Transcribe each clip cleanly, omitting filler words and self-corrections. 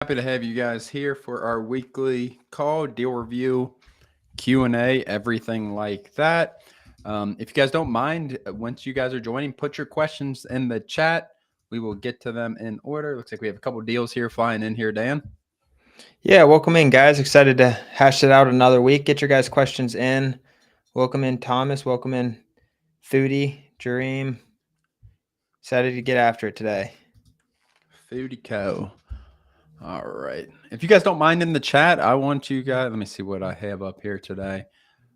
Happy to have you guys here for our weekly call, deal review, Q&A, everything like that. If you guys don't mind, once you guys are joining, put your questions in the chat. We will get to them in order. Looks like we have a couple deals here flying in here, Dan. Yeah, welcome in, guys. Excited to hash it out another week. Get your guys' questions in. Welcome in, Thomas. Welcome in, Foodie, Dream. Excited to get after it today. Foodie Co. All right. If you guys don't mind in the chat, I want you guys, let me see what I have up here today.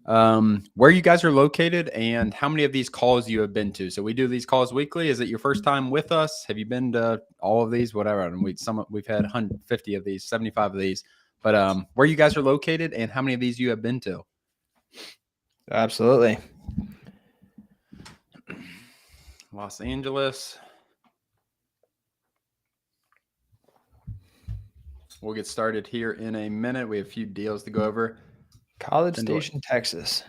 Where you guys are located and how many of these calls you have been to. So we do these calls weekly. Is it your first time with us? Have you been to all of these? Whatever. And we've had 150 of these, 75 of these. But where you guys are located and how many of these you have been to? Absolutely. Los Angeles. We'll get started here in a minute. We have a few deals to go over. College Station, Texas.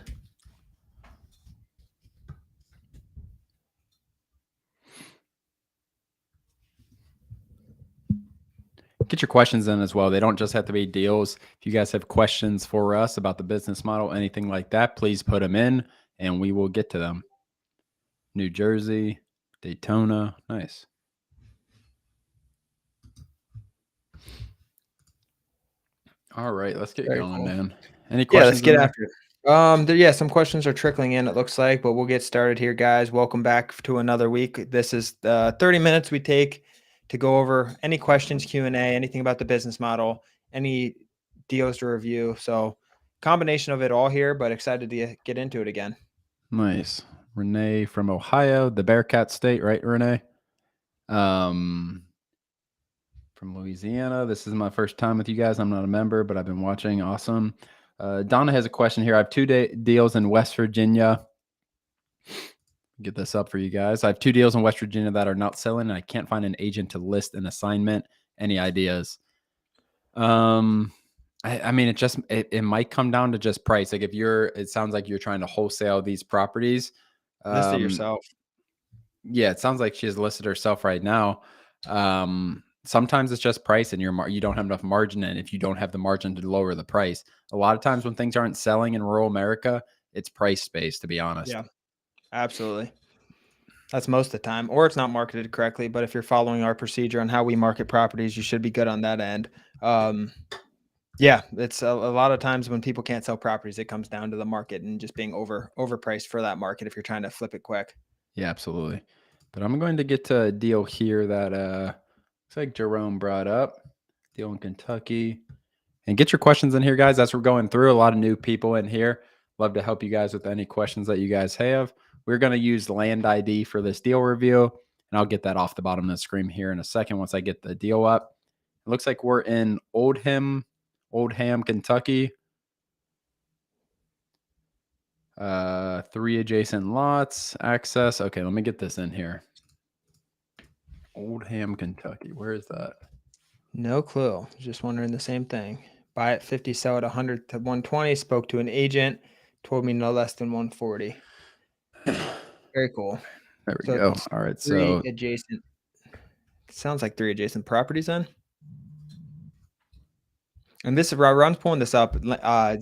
Get your questions in as well. They don't just have to be deals. If you guys have questions for us about the business model, anything like that, please put them in and we will get to them. New Jersey, Daytona. Nice. All right, let's get going, man. Any questions? Yeah, let's get after it. Some questions are trickling in, it looks like, but we'll get started here, guys. Welcome back to another week. This is 30 minutes we take to go over any questions, Q&A, anything about the business model, any deals to review. So combination of it all here, but excited to get into it again. Nice. Renee from Ohio, the Bearcat State, right, Renee? From Louisiana. This is my first time with you guys. I'm not a member, but I've been watching. Awesome. Donna has a question here. I have two deals in West Virginia. Get this up for you guys. I have two deals in West Virginia that are not selling, and I can't find an agent to list an assignment. Any ideas? I mean, it might come down to just price. Like it sounds like you're trying to wholesale these properties. List it yourself. Yeah, it sounds like she has listed herself right now. Sometimes it's just price, and you don't have enough margin in. If you don't have the margin to lower the price, a lot of times when things aren't selling in rural America, it's price based. To be honest. Yeah. Absolutely. That's most of the time, or it's not marketed correctly. But if you're following our procedure on how we market properties, you should be good on that end. Yeah, it's a lot of times when people can't sell properties, it comes down to the market and just being overpriced for that market if you're trying to flip it quick. Yeah, absolutely. But I'm going to get to a deal here that looks like Jerome brought up. Deal in Kentucky. And get your questions in here, guys. As we're going through, a lot of new people in here. Love to help you guys with any questions that you guys have. We're going to use land ID for this deal review, and I'll get that off the bottom of the screen here in a second once I get the deal up. It looks like we're in Oldham, Kentucky. 3 adjacent lots, access. Okay, let me get this in here. Oldham, Kentucky. Where is that? No clue. Just wondering the same thing. Buy at 50, sell at 100 to 120. Spoke to an agent, told me no less than 140. Very cool. There we go. All right, so adjacent. Sounds like 3 adjacent properties then. And this is Ron's pulling this up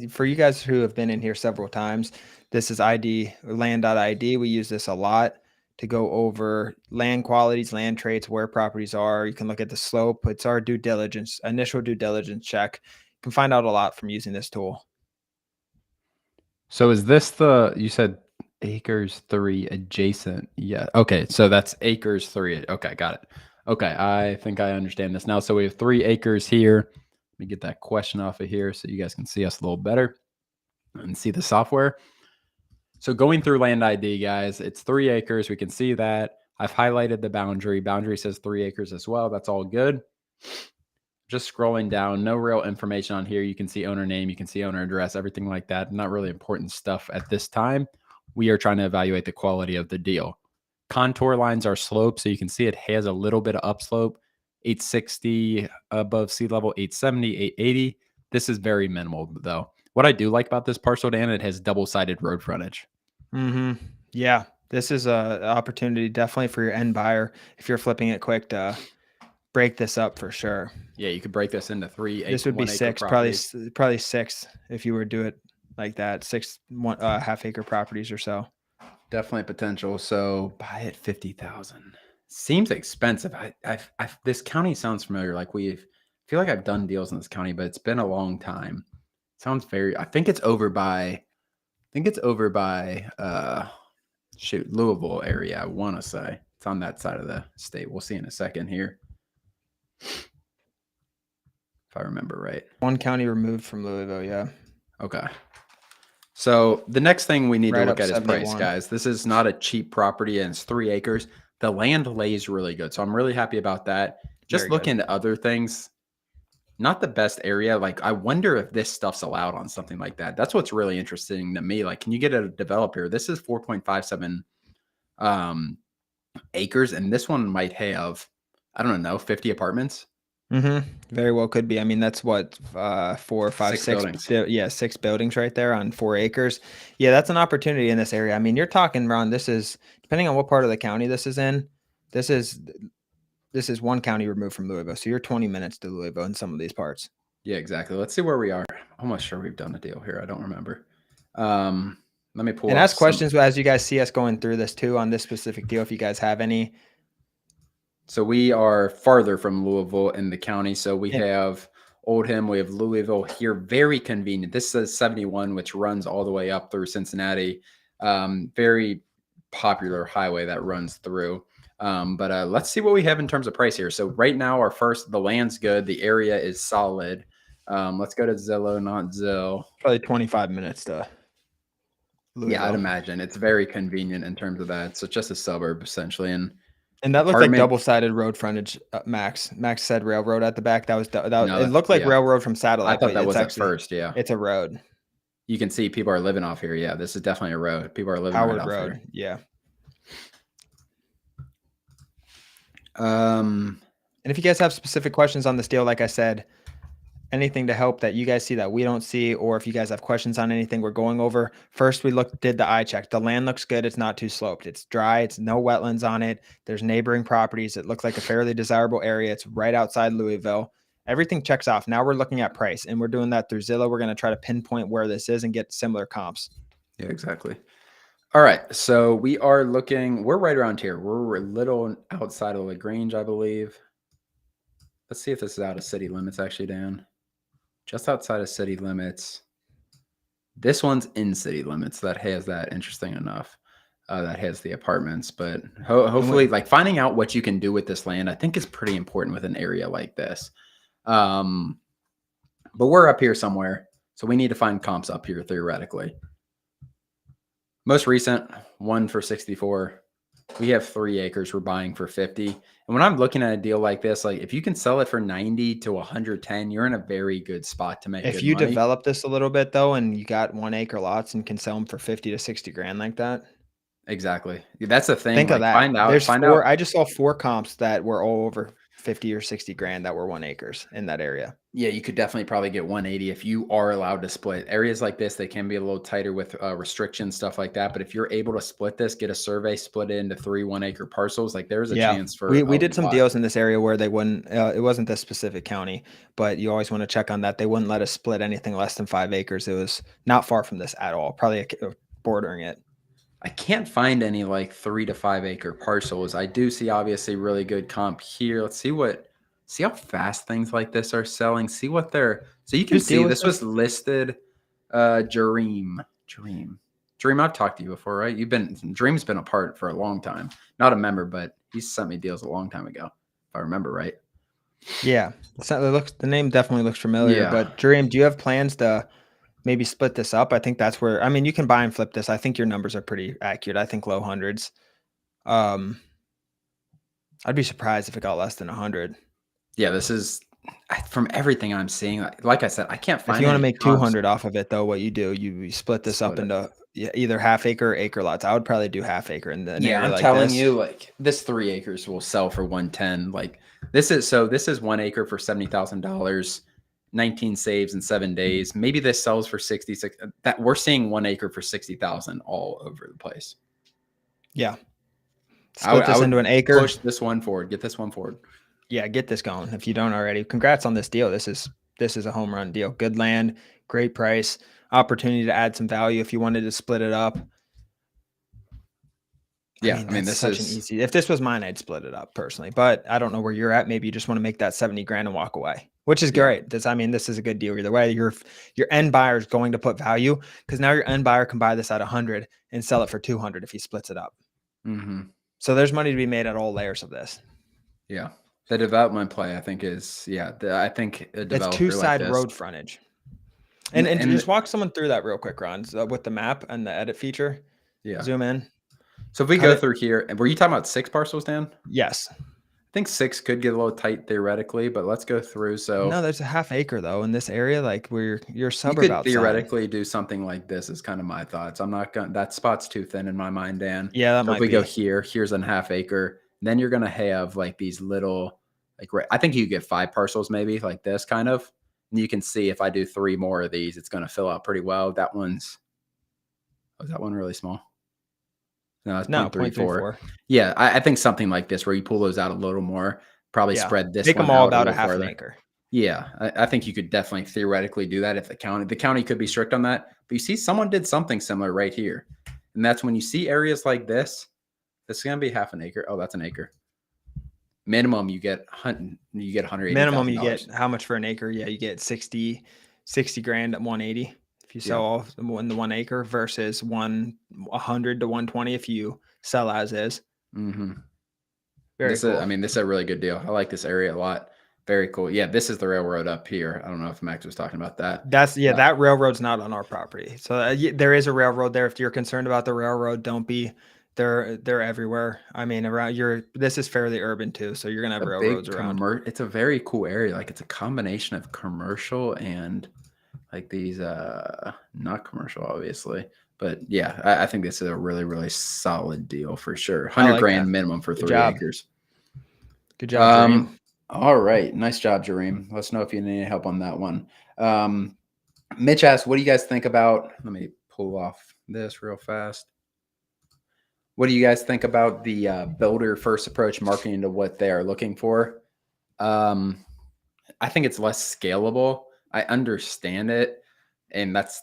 for you guys who have been in here several times. This is land.id. We use this a lot to go over land qualities, land traits, where properties are. You can look at the slope. It's our initial due diligence check. You can find out a lot from using this tool. So is this you said acres 3 adjacent? Yeah. Okay. So that's acres 3. Okay. Got it. Okay. I think I understand this now. So we have 3 acres here. Let me get that question off of here so you guys can see us a little better and see the software. So going through land ID, guys, it's 3 acres. We can see that. I've highlighted the boundary. Boundary says 3 acres as well. That's all good. Just scrolling down, no real information on here. You can see owner name, you can see owner address, everything like that. Not really important stuff at this time. We are trying to evaluate the quality of the deal. Contour lines are sloped, so you can see it has a little bit of upslope. 860 above sea level, 870, 880. This is very minimal, though. What I do like about this parcel, Dan, it has double-sided road frontage. Yeah, this is an opportunity definitely for your end buyer if you're flipping it quick to break this up for sure. Yeah, you could break this into This would be 1 acre 6, properties. probably 6 if you were to do it like that. 6 half acre properties or so. Definitely potential. So buy at 50,000. Seems expensive. This county sounds familiar. Like I feel like I've done deals in this county, but it's been a long time. Sounds very. I think it's over by. Louisville area. I want to say it's on that side of the state. We'll see in a second here, if I remember right. 1 county removed from Louisville. Yeah. Okay. So the next thing we need to Right look up at is price, 71. guys. This is not a cheap property, and it's 3 acres. The land lays really good, so I'm really happy about that. Just Very look good. into other things. Not the best area. Like, I wonder if this stuff's allowed on something like that. That's what's really interesting to me. Like, can you get a developer? This is 4.57 acres, and this one might have, I don't know, 50 apartments. Very well could be. I mean, that's what 4, 5, 6 6. buildings. Yeah, 6 buildings right there on 4 acres. Yeah, that's an opportunity in this area. I mean, you're talking, Ron. This is depending on what part of the county this is in. This is 1 county removed from Louisville, so you're 20 minutes to Louisville in some of these parts. Yeah, exactly. Let's see where we are. I'm almost sure we've done a deal here. I don't remember. Let me pull And up ask questions as you guys see us going through this too on this specific deal. If you guys have any. So we are farther from Louisville in the county. So we have Oldham, we have Louisville here. Very convenient. This says 71, which runs all the way up through Cincinnati. Very popular highway that runs through. But let's see what we have in terms of price here. So right now, the land's good. The area is solid. Let's go to Zillow, not Zill. Probably 25 minutes to Louisville. Yeah, I'd imagine it's very convenient in terms of that. So it's just a suburb essentially, and that looked like double-sided road frontage. Max said railroad at the back. That it looked like railroad from satellite. I thought that was at first. Yeah, it's a road. You can see people are living off here. Yeah, this is definitely a road. People are living Howard right Road. Off here. Yeah. And if you guys have specific questions on this deal, like I said, anything to help that you guys see that we don't see, or if you guys have questions on anything we're going over, first we did the eye check. The land looks good. It's not too sloped. It's dry. It's no wetlands on it. There's neighboring properties. It looks like a fairly desirable area. It's right outside Louisville. Everything checks off. Now we're looking at price, and we're doing that through Zillow. We're going to try to pinpoint where this is and get similar comps. Yeah, exactly. All right. So we're right around here. We're a little outside of LaGrange, I believe. Let's see if this is out of city limits, actually, Dan. Just outside of city limits. This one's in city limits. That has that, interesting enough. That has the apartments, but hopefully, like, finding out what you can do with this land, I think is pretty important with an area like this. But we're up here somewhere, so we need to find comps up here theoretically. Most recent one for 64. We have 3 acres we're buying for 50. And when I'm looking at a deal like this, like, if you can sell it for 90 to 110, you're in a very good spot to make good money. If you develop this a little bit though, and you got 1 acre lots and can sell them for 50 to 60 grand like that. Exactly. That's the thing. Think of that. Find out. I just saw 4 comps that were all over 50 or 60 grand that were 1 acres in that area. Yeah, you could definitely probably get 180 if you are allowed to split. Areas like this, they can be a little tighter with restrictions, stuff like that. But if you're able to split this, get a survey, split it into 3 1-acre parcels, like, there's a chance for. We did some deals in this area where they wouldn't. It wasn't this specific county, but you always want to check on that. They wouldn't let us split anything less than 5 acres. It was not far from this at all, probably bordering it. I can't find any like 3 to 5 acre parcels. I do see obviously really good comp here. Let's see how fast things like this are selling. See what they're, so you can see this was listed. Dream, I've talked to you before, right? Dream's been a part for a long time. Not a member, but he's sent me deals a long time ago, if I remember right. Yeah. The name definitely looks familiar, Yeah. But Dream, do you have plans to maybe split this up? I think that's where, I mean, you can buy and flip this. I think your numbers are pretty accurate. I think low hundreds. I'd be surprised if it got less than 100. Yeah, this is, from everything I'm seeing, like I said, I can't find. If you want to make 200 off of it, though, what you do, you split this up into either half acre or acre lots. I would probably do half acre in the area. I'm telling you, like, this 3 acres will sell for 110. Like, this is 1 acre for $70,000. 19 saves in 7 days. Maybe this sells for 66. That we're seeing 1 acre for 60,000 all over the place. Yeah. Split this into an acre. Push this one forward. Get this one forward. Yeah, get this going if you don't already. Congrats on this deal. This is a home run deal. Good land, great price, opportunity to add some value if you wanted to split it up. I Yeah, mean, I mean, that's this such an is easy. If this was mine, I'd split it up personally. But I don't know where you're at. Maybe you just want to make that 70 grand and walk away, which is yeah. great. This is a good deal either way. Your end buyer is going to put value because now your end buyer can buy this at 100 and sell it for 200 if he splits it up. Mm-hmm. So there's money to be made at all layers of this. Yeah. The development play, I think, is I think a It's developer like two-side this, road frontage. And and just walk someone through that real quick, Ron, with the map and the edit feature. yeah. Zoom in, So if we cut go it. through here, and were you talking about 6 parcels, Dan? Yes. I think 6 could get a little tight theoretically, but let's go through. No, So there's a half acre though in this area, like where your you suburb could outside. theoretically do something like this is kind of my thoughts. I'm not gonna that spot's too thin in my mind, Dan. Yeah, that So if might we go be. here, here's a half acre, then you're gonna have like these little I think you get 5 parcels maybe like this kind of. And you can see if I do 3 more of these, it's gonna fill out pretty well. That one's is that one really small? No, it's No, 0.34. 0.34. Yeah, I think something like this where you pull those out a little more, probably Yeah. spread this Make one them all out a about a little half an farther. acre. Yeah, I think you could definitely theoretically do that if the county could be strict on that. But you see, someone did something similar right here, and that's when you see areas like this. This is gonna be half an acre. Oh, that's an acre. Minimum, you get one hundred eighty Minimum, thousand you get dollars. how much for an acre? Yeah, you get 60 grand at 180 if you sell Yeah. all in the 1 acre versus 100 to 120 if you sell as is. Mm-hmm. Very cool. This is a really good deal. I like this area a lot. Very cool. Yeah, this is the railroad up here. I don't know if Max was talking about that. That railroad's not on our property. So there is a railroad there. If you're concerned about the railroad, don't be. They're everywhere. I mean, around this is fairly urban too, so you're gonna have A railroads big around. it's a very cool area. Like it's a combination of commercial and like these not commercial obviously. But yeah, I think this is a really, really solid deal for sure. I 100 like that. grand minimum for Good 3 job. acres. Good job, Dream. All right. Nice job, Jareem. Let us know if you need any help on that one. Mitch asked, what do you guys think about? Let me pull off this real fast. What do you guys think about the builder first approach marketing to what they are looking for? I think it's less scalable. I understand it, and that's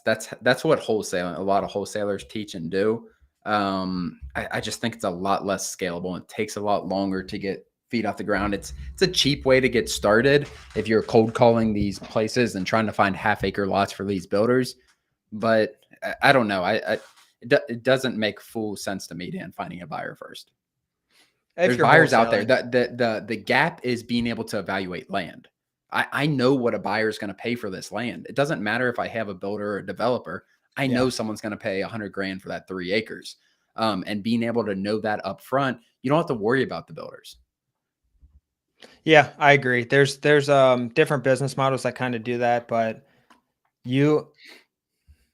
what wholesaling a lot of wholesalers teach and do. I just think it's a lot less scalable. It takes a lot longer to get feet off the ground. It's a cheap way to get started if you're cold calling these places and trying to find half acre lots for these builders. But I don't know. It doesn't make full sense to me, Dan, finding a buyer first. If There's you're buyers out there. wholesaling, The gap is being able to evaluate land. I know what a buyer is going to pay for this land. It doesn't matter if I have a builder or a developer. I yeah. know someone's going to pay 100 grand for that 3 acres. And being able to know that up front, you don't have to worry about the builders. Yeah, I agree. There's different business models that kind of do that, but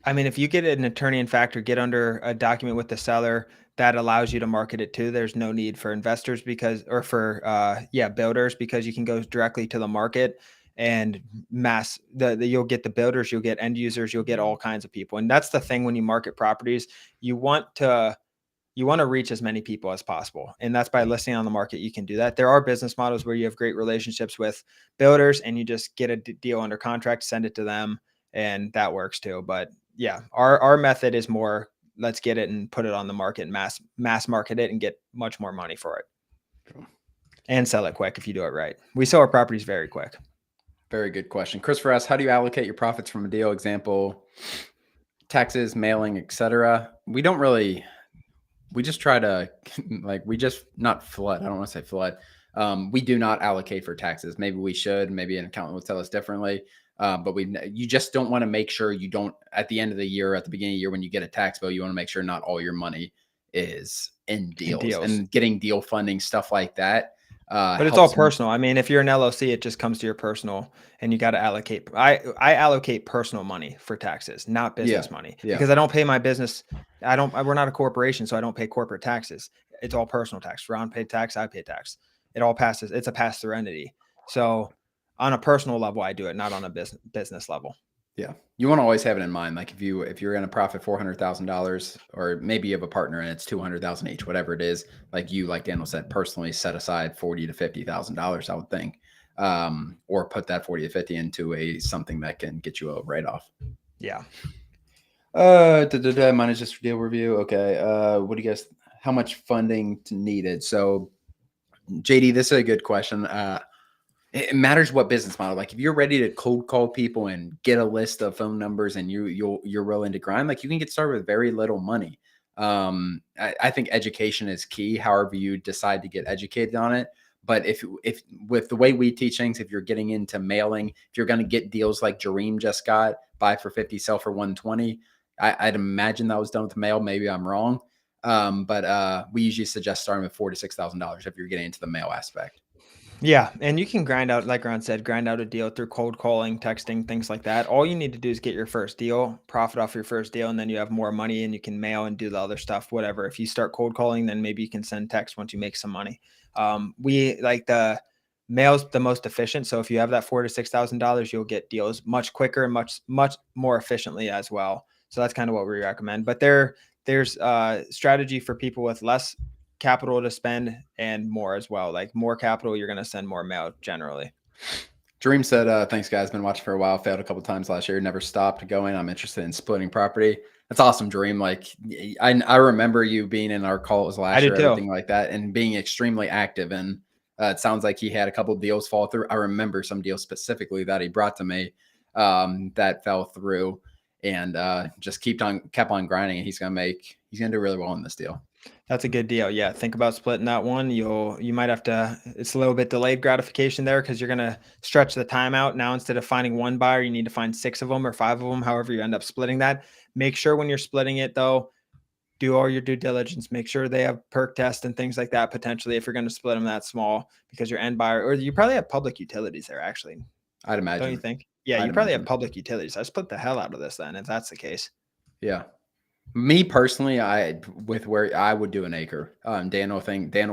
I mean, if you get an attorney in fact or get under a document with the seller that allows you to market it too, there's no need for investors or for builders because you can go directly to the market and you'll get the builders, you'll get end users, you'll get all kinds of people. And that's the thing when you market properties, you want to reach as many people as possible. And that's by listing on the market. You can do that. There are business models where you have great relationships with builders and you just get a deal under contract, send it to them, and that works too. But yeah, our method is more, let's get it and put it on the market and mass market it and get much more money for it. And sell it quick if you do it right. We sell our properties very quick. Very good question. Christopher asks, how do you allocate your profits from a deal? Example, taxes, mailing, etc. We just try to not flood. I don't want to say flood. We do not allocate for taxes. Maybe we should. Maybe an accountant will tell us differently. But you just don't want to make sure you don't, at the end of the year, at the beginning of the year, when you get a tax bill, you want to make sure not all your money is in deals. And getting deal funding, stuff like that. But it's all personal. I mean, if you're an LLC, it just comes to your personal and you got to allocate. I allocate personal money for taxes, not business money because I don't pay my business. We're not a corporation, so I don't pay corporate taxes. It's all personal tax. Ron paid tax. I pay tax. It all passes. It's a pass-through entity. So on a personal level, I do it, not on a business level. Yeah. You want to always have it in mind. Like if you're going to profit $400,000, or maybe you have a partner and it's 200,000 each, whatever it is, like Daniel said, personally set aside 40 to $50,000, I would think. Or put that 40 to 50 into something that can get you a write-off. Yeah. Mine is just deal review. Okay. What do you guys, how much funding needed? So JD, this is a good question. It matters what business model. Like if you're ready to cold call people and get a list of phone numbers and you're willing to grind, like you can get started with very little money. I think education is key, however you decide to get educated on it. But if with the way we teach things, if you're getting into mailing, if you're going to get deals like Jareem just got, buy for 50, sell for 120, I'd imagine that was done with mail. Maybe I'm wrong. But we usually suggest starting with $4,000 to $6,000 if you're getting into the mail aspect. Yeah, and you can grind out, like Ron said, grind out a deal through cold calling, texting, things like that. All you need to do is get your first deal, profit off your first deal, and then you have more money and you can mail and do the other stuff, whatever. If you start cold calling, then maybe you can send text once you make some money. We like the mail's the most efficient. So if you have that $4,000 to $6,000, you'll get deals much quicker and much more efficiently as well. So that's kind of what we recommend. But there's strategy for people with less capital to spend and more as well. Like more capital, you're going to send more mail generally. Dream said, thanks guys. Been watching for a while. Failed a couple times last year. Never stopped going. I'm interested in splitting property. That's awesome, Dream. Like I remember you being in our calls I last do year, too. everything like that, and being extremely active. And it sounds like he had a couple deals fall through. I remember some deals specifically that he brought to me that fell through, and just kept on grinding. And he's gonna do really well in this deal. That's a good deal. Yeah, think about splitting that one. You might have to. It's a little bit delayed gratification there because you're gonna stretch the time out. Now instead of finding one buyer, you need to find 6 of them or 5 of them. However, you end up splitting that. Make sure when you're splitting it though, do all your due diligence. Make sure they have perk tests and things like that potentially if you're going to split them that small because your end buyer, or you probably have public utilities there actually. I'd imagine. Don't you think? Yeah, I'd you probably have imagine. public utilities. I split the hell out of this then if that's the case. Yeah. Me personally, I would do an acre. Daniel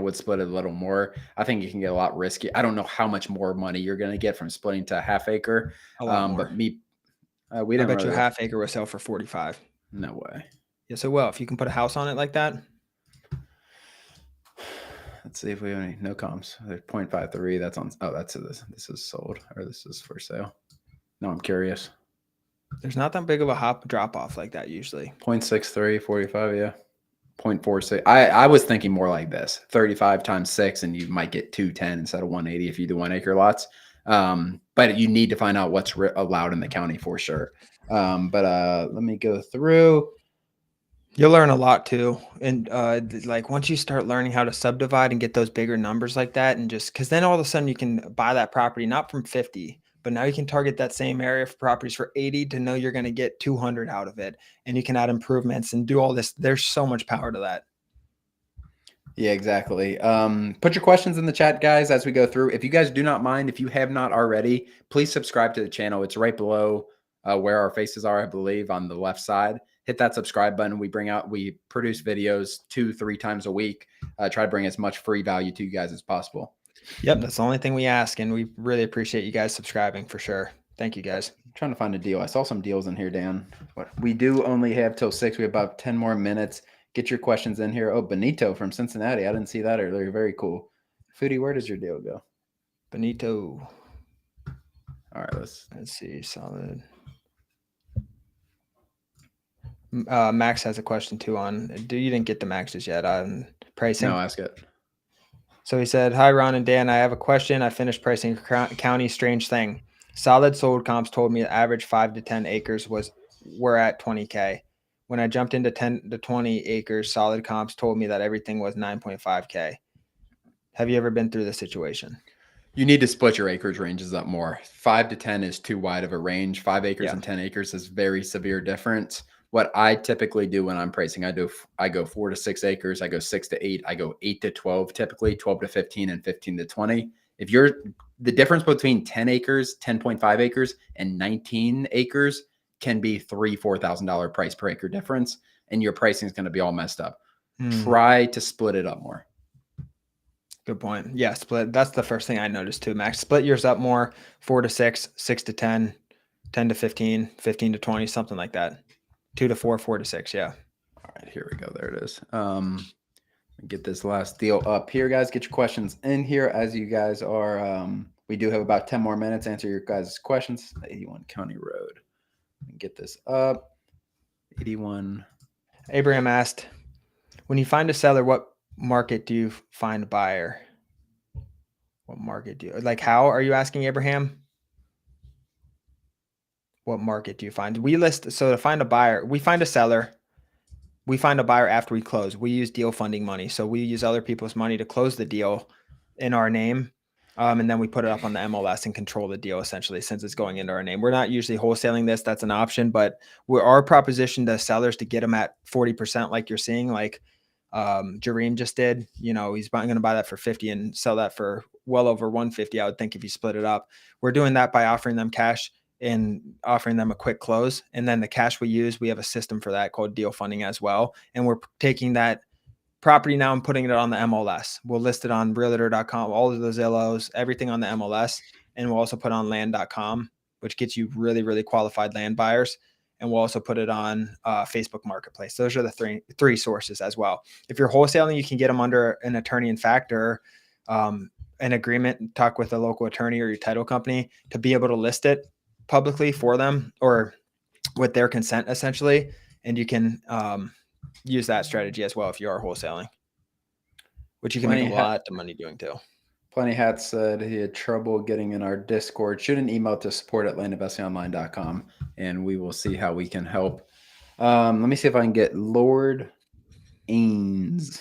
would split it a little more. I think you can get a lot risky. I don't know how much more money you're going to get from splitting to a half acre. A lot more. But me, we I didn't bet you a really. half acre will sell for 45. No way. Yes, it will. If you can put a house on it like that. Let's see if we have any no comps. There's 0.53. That's on. Oh, that's this is sold, or this is for sale. No, I'm curious. There's not that big of a drop off like that usually. 0.63, 45, yeah. 0.46. I was thinking more like this: 35 times 6, and you might get 210 instead of 180 if you do 1 acre lots. But you need to find out what's allowed in the county for sure. Let me go through. You'll learn a lot too. And like once you start learning how to subdivide and get those bigger numbers like that, and just because then all of a sudden you can buy that property not from 50, but now you can target that same area for properties for 80 to know you're going to get 200 out of it. And you can add improvements and do all this. There's so much power to that. Yeah, exactly. Put your questions in the chat, guys, as we go through. If you guys do not mind, if you have not already, please subscribe to the channel. It's right below where our faces are, I believe, on the left side. Hit that subscribe button. We produce videos 2-3 times a week. Try to bring as much free value to you guys as possible. Yep, that's the only thing we ask, and we really appreciate you guys subscribing for sure. Thank you, guys. I'm trying to find a deal. I saw some deals in here, Dan. But we do only have till 6. We have about 10 more minutes. Get your questions in here. Oh, Benito from Cincinnati. I didn't see that earlier. Very cool. Foodie, where does your deal go? Benito. All right, let's see. Solid. Max has a question too on. You didn't get the Maxes yet on pricing? No, ask it. So he said, "Hi, Ron and Dan. I have a question. I finished pricing county. Strange thing. Solid sold comps told me the average 5 to 10 acres were at 20K. When I jumped into 10 to 20 acres, solid comps told me that everything was 9.5K. Have you ever been through this situation?" You need to split your acreage ranges up more. 5 to 10 is too wide of a range. 5 acres and 10 acres is very severe difference. What I typically do when I'm pricing, I go 4 to 6 acres, I go 6 to 8, I go 8 to 12, typically 12 to 15 and 15 to 20. If the difference between 10 acres, 10.5 acres and 19 acres can be $3,000-$4,000 price per acre difference, and your pricing is going to be all messed up. Try to split it up more. Good point. Yeah, split. That's the first thing I noticed too, Max. Split yours up more, 4 to 6, 6 to 10, 10 to 15, 15 to 20, something like that. 2 to 4, 4 to 6. Yeah. All right, here we go. There it is. Get this last deal up here, guys. Get your questions in here as you guys are. We do have about 10 more minutes to answer your guys' questions. 81 County Road. Get this up. 81. Abraham asked, when you find a seller, what market do you find a buyer? What market do you like? How are you asking, Abraham? What market do you find? We list, so to find a buyer, we find a seller. We find a buyer after we close. We use deal funding money. So we use other people's money to close the deal in our name. And then we put it up on the MLS and control the deal essentially since it's going into our name. We're not usually wholesaling this. That's an option, but our proposition to sellers to get them at 40% like you're seeing, like Jareem just did. He's going to buy that for 50 and sell that for well over 150, I would think, if you split it up. We're doing that by offering them cash and offering them a quick close. And then the cash we use, we have a system for that called deal funding as well. And we're taking that property now and putting it on the MLS. We'll list it on realtor.com, all of the Zillows, everything on the MLS. And we'll also put on land.com, which gets you really, really qualified land buyers. And we'll also put it on Facebook Marketplace. Those are the three sources as well. If you're wholesaling, you can get them under an attorney in fact or an agreement, talk with a local attorney or your title company to be able to list it publicly for them or with their consent essentially. And you can use that strategy as well if you are wholesaling, which you can make a lot of money doing too. Plenty Hat said he had trouble getting in our Discord. Shoot an email to support@landinvestingonline.com and we will see how we can help. Let me see if I can get Lord Ains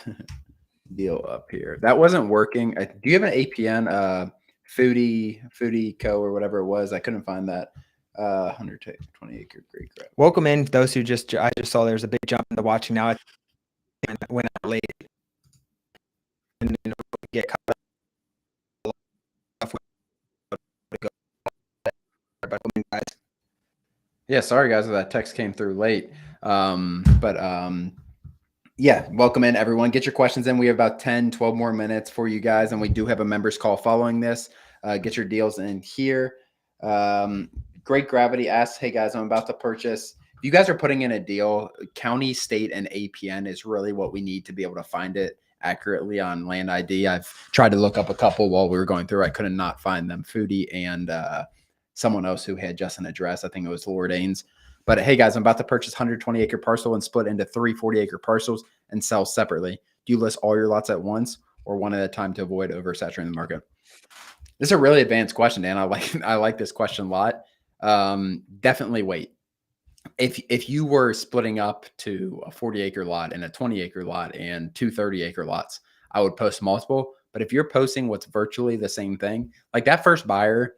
deal up here. That wasn't working. Do you have an APN? Foodie Co. or whatever it was. I couldn't find that. 120 acre Great Grab. Welcome in those who I just saw there's a big jump in the watching now. And went out late and get caught up. Yeah, sorry guys, that text came through late. Yeah, welcome in everyone. Get your questions in. We have about 10, 12 more minutes for you guys. And we do have a members call following this. Get your deals in here. Great Gravity asks, hey guys, I'm about to purchase. If you guys are putting in a deal, county, state, and APN is really what we need to be able to find it accurately on Land ID. I've tried to look up a couple while we were going through. I could not find them. Foodie and someone else who had just an address. I think it was Lord Ains. But hey guys, I'm about to purchase 120 acre parcel and split into 3 40 acre parcels and sell separately. Do you list all your lots at once or one at a time to avoid oversaturating the market? This is a really advanced question, Dan. I like this question a lot. Definitely wait. If you were splitting up to a 40 acre lot and a 20 acre lot and 2 30 acre lots, I would post multiple. But if you're posting what's virtually the same thing, like that first buyer,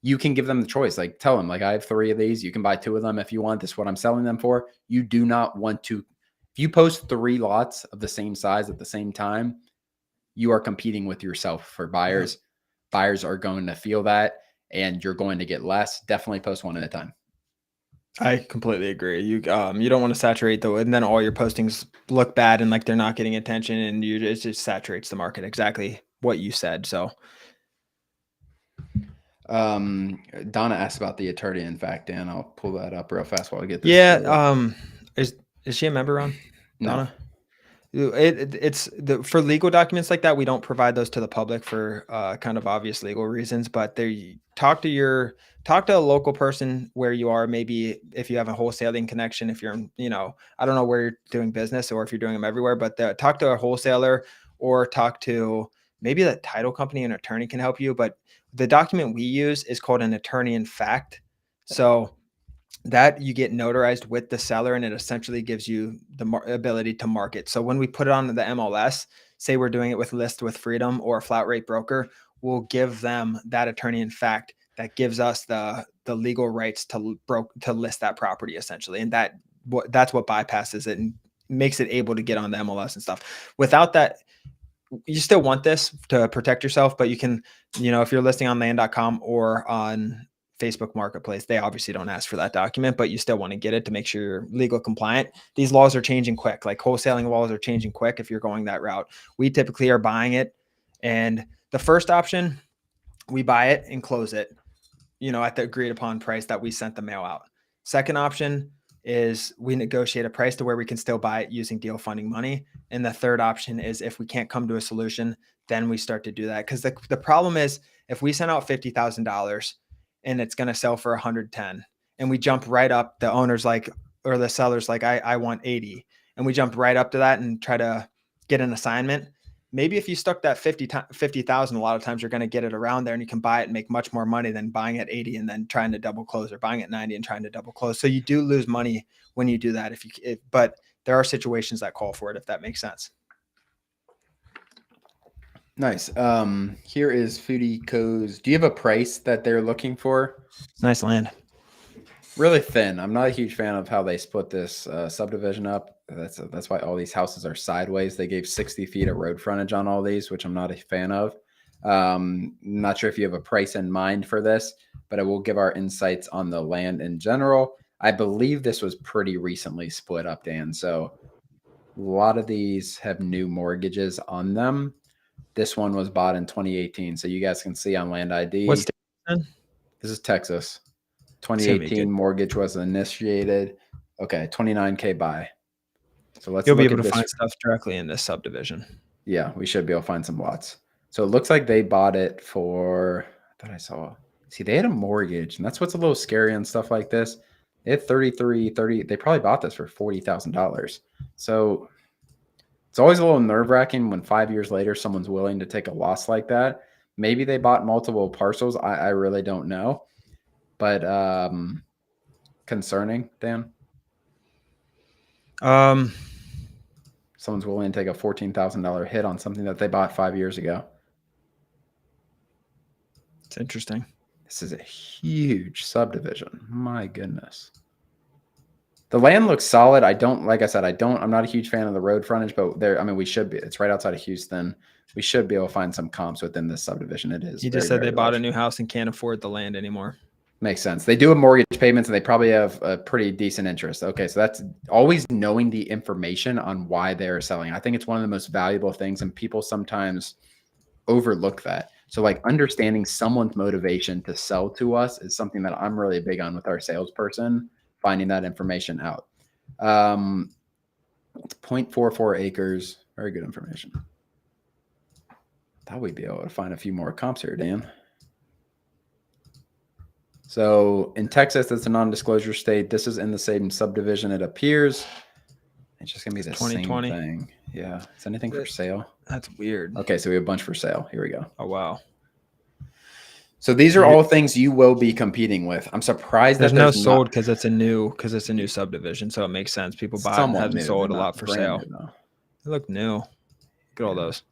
you can give them the choice. Like tell them, like, I have 3 of these. You can buy 2 of them if you want. This is what I'm selling them for. You do not want to, if you post 3 lots of the same size at the same time, you are competing with yourself for buyers. Mm-hmm. Buyers are going to feel that and you're going to get less. Definitely post one at a time. I completely agree. You don't want to saturate and then all your postings look bad and like they're not getting attention and it just saturates the market. Exactly what you said. So Donna asked about the attorney. In fact, Dan, I'll pull that up real fast while I get this. Yeah. Is she a member on Donna? No. It's for legal documents like that. We don't provide those to the public for kind of obvious legal reasons, but they talk to a local person where you are. Maybe if you have a wholesaling connection, if you're, I don't know where you're doing business or if you're doing them everywhere, but talk to a wholesaler or talk to maybe that title company. An attorney can help you, but the document we use is called an attorney in fact. So that you get notarized with the seller and it essentially gives you the ability to market. So when we put it on the MLS, say we're doing it with List with Freedom or a flat rate broker, we'll give them that attorney in fact that gives us the legal rights to list that property essentially. And that's what bypasses it and makes it able to get on the MLS and stuff. Without that, you still want this to protect yourself, but you can, if you're listing on land.com or on Facebook Marketplace, they obviously don't ask for that document, but you still want to get it to make sure you're legal compliant. These laws are changing quick, like wholesaling laws are changing quick if you're going that route. We typically are buying it. And the first option, we buy it and close it. at the agreed upon price that we sent the mail out. Second option is we negotiate a price to where we can still buy it using deal funding money. And the third option is if we can't come to a solution, then we start to do that. Because the problem is if we send out $50,000 and it's going to sell for 110 and we jump right up, the owner's like, or the seller's like, I want 80. And we jumped right up to that and try to get an assignment. Maybe if you stuck that 50,000, a lot of times you're going to get it around there and you can buy it and make much more money than buying at 80 and then trying to double close, or buying at 90 and trying to double close. So you do lose money when you do that. But there are situations that call for it, if that makes sense. Nice. Here is Foodie Co's. Do you have a price that they're looking for? Nice land. Really thin. I'm not a huge fan of how they split this subdivision up. That's why all these houses are sideways. They gave 60 feet of road frontage on all these, which I'm not a fan of. Not sure if you have a price in mind for this, but I will give our insights on the land in general. I believe this was pretty recently split up, Dan. So a lot of these have new mortgages on them. This one was bought in 2018. So you guys can see on Land ID. What's this is Texas. 2018 mortgage was initiated. Okay, 29K buy. So let's You'll be able to find stuff directly in this subdivision. Yeah, we should be able to find some lots. So it looks like they bought it for, I thought I saw, see, they had a mortgage, and that's what's a little scary on stuff like this. They had 30, they probably bought this for $40,000. So it's always a little nerve-wracking when 5 years later someone's willing to take a loss like that. Maybe they bought multiple parcels. I really don't know. But concerning, Dan? Someone's willing to take a $14,000 hit on something that they bought 5 years ago. It's interesting. This is a huge subdivision. My goodness. The land looks solid. Like I said, I'm not a huge fan of the road frontage, but we should be. It's right outside of Houston. We should be able to find some comps within this subdivision. It is. You just said they bought a new house and can't afford the land anymore. Makes sense. They do have mortgage payments and they probably have a pretty decent interest. Okay, so that's always knowing the information on why they're selling. I think it's one of the most valuable things, and people sometimes overlook that. So like understanding someone's motivation to sell to us is something that I'm really big on with our salesperson, finding that information out. It's 0.44 acres. Very good information. Thought we'd be able to find a few more comps here, Dan. So in Texas, it's a non-disclosure state. This is in the same subdivision, it appears. It's just going to be the 2020 same thing. Yeah. Is anything for sale? That's weird. Okay, so we have a bunch for sale. Here we go. Oh, wow. So these are all things you will be competing with. I'm surprised there's no sold because it's a new subdivision, so it makes sense. People buy and haven't sold a lot for sale. They look new. Look at all those.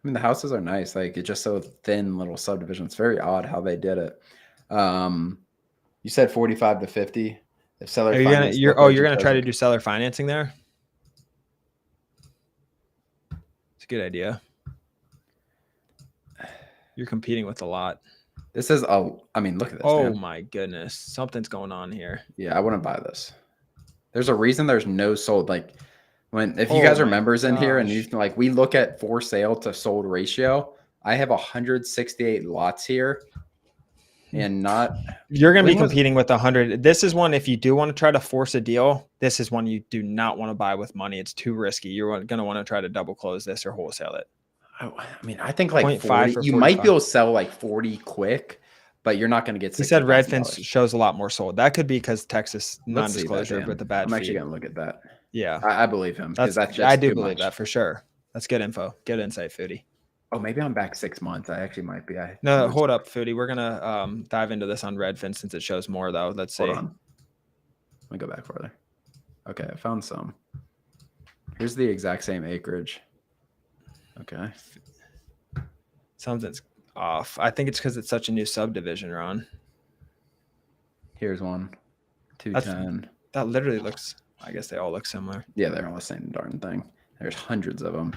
I mean, the houses are nice. Like, it's just so thin little subdivision. It's very odd how they did it. You said 45 to 50. If seller you're gonna try to do seller financing there? It's a good idea. You're competing with a lot. This is look at this. Oh my goodness. Something's going on here. Yeah, I wouldn't buy this. There's a reason there's no sold. Like if you guys are members in here and we look at for sale to sold ratio, I have 168 lots here. And you're going to be competing with 100. This is one, if you do want to try to force a deal, this is one you do not want to buy with money. It's too risky. You're going to want to try to double close this or wholesale it. I think like 40, you might be able to sell like 40 quick, but you're not going to get. He said Redfin shows a lot more sold. That could be because Texas non-disclosure with the bad I'm actually going to look at that. Yeah. I believe him. I do believe that for sure. That's good info. Good insight, Foodie. Oh, maybe I'm back 6 months. I actually might be. No, hold up, Foodie. We're gonna dive into this on Redfin since it shows more though. Let's see. Hold on. Let me go back further. Okay, I found some. Here's the exact same acreage. Okay. Something's off. I think it's because it's such a new subdivision, Ron. Here's one. 210. That literally looks. I guess they all look similar. Yeah, they're all the same darn thing. There's hundreds of them.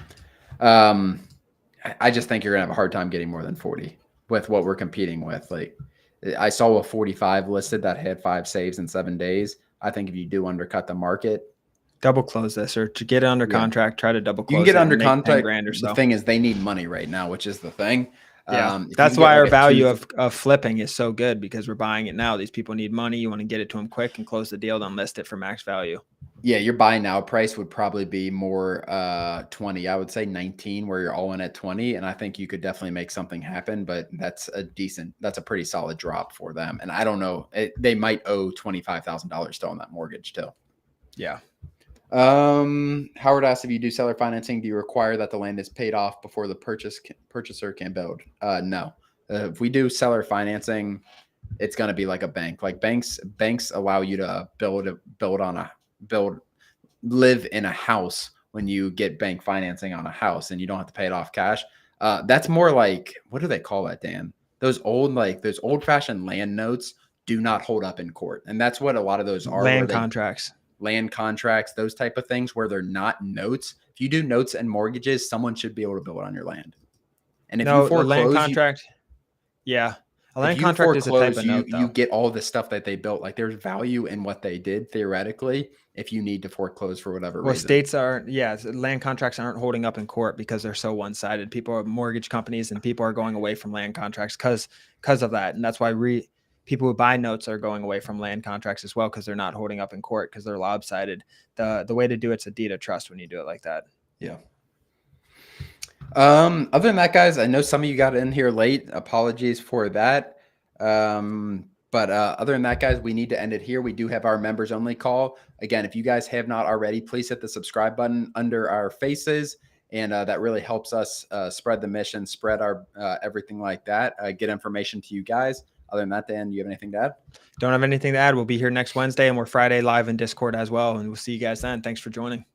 I just think you're gonna have a hard time getting more than 40 with what we're competing with. Like I saw a 45 listed that had 5 saves in 7 days. I think if you do undercut the market, double close this or to get it under contract, try to double close. You can get under contract. The thing is they need money right now, which is the thing. Yeah, If you that's can get why like our a two, value of flipping is so good because we're buying it now. These people need money. You want to get it to them quick and close the deal, then list it for max value. yeah, your buy now price would probably be more 20. I would say 19 where you're all in at 20. And I think you could definitely make something happen, but that's a pretty solid drop for them. And I don't know, they might owe $25,000 still on that mortgage too. Yeah. Howard asked, if you do seller financing, do you require that the land is paid off before the purchaser can build? No. If we do seller financing, it's going to be like a bank. Like banks allow you to live in a house when you get bank financing on a house, and you don't have to pay it off cash. That's more like, what do they call that, Dan? Those old fashioned land notes do not hold up in court, and that's what a lot of those are. Land contracts. Land contracts, those type of things where they're not notes. If you do notes and mortgages, someone should be able to build on your land. And if you No, the land foreclose, contract. Yeah. A if land you contract is a type foreclose, of you note, though. get all the stuff that they built. Like there's value in what they did theoretically if you need to foreclose for whatever Well, reason. states are, yeah, land contracts aren't holding up in court because they're so one-sided. People are mortgage companies and people are going away from land contracts because of that. And that's why people who buy notes are going away from land contracts as well, because they're not holding up in court because they're lopsided. The way to do it's a deed of trust when you do it like that. Yeah. Other than that, guys, I know some of you got in here late. Apologies for that. But other than that, guys, we need to end it here. We do have our members only call. Again, if you guys have not already, please hit the subscribe button under our faces. And that really helps us spread the mission, spread our everything like that, get information to you guys. Other than that, Dan, do you have anything to add? Don't have anything to add. We'll be here next Wednesday, and we're Friday live in Discord as well. And we'll see you guys then. Thanks for joining.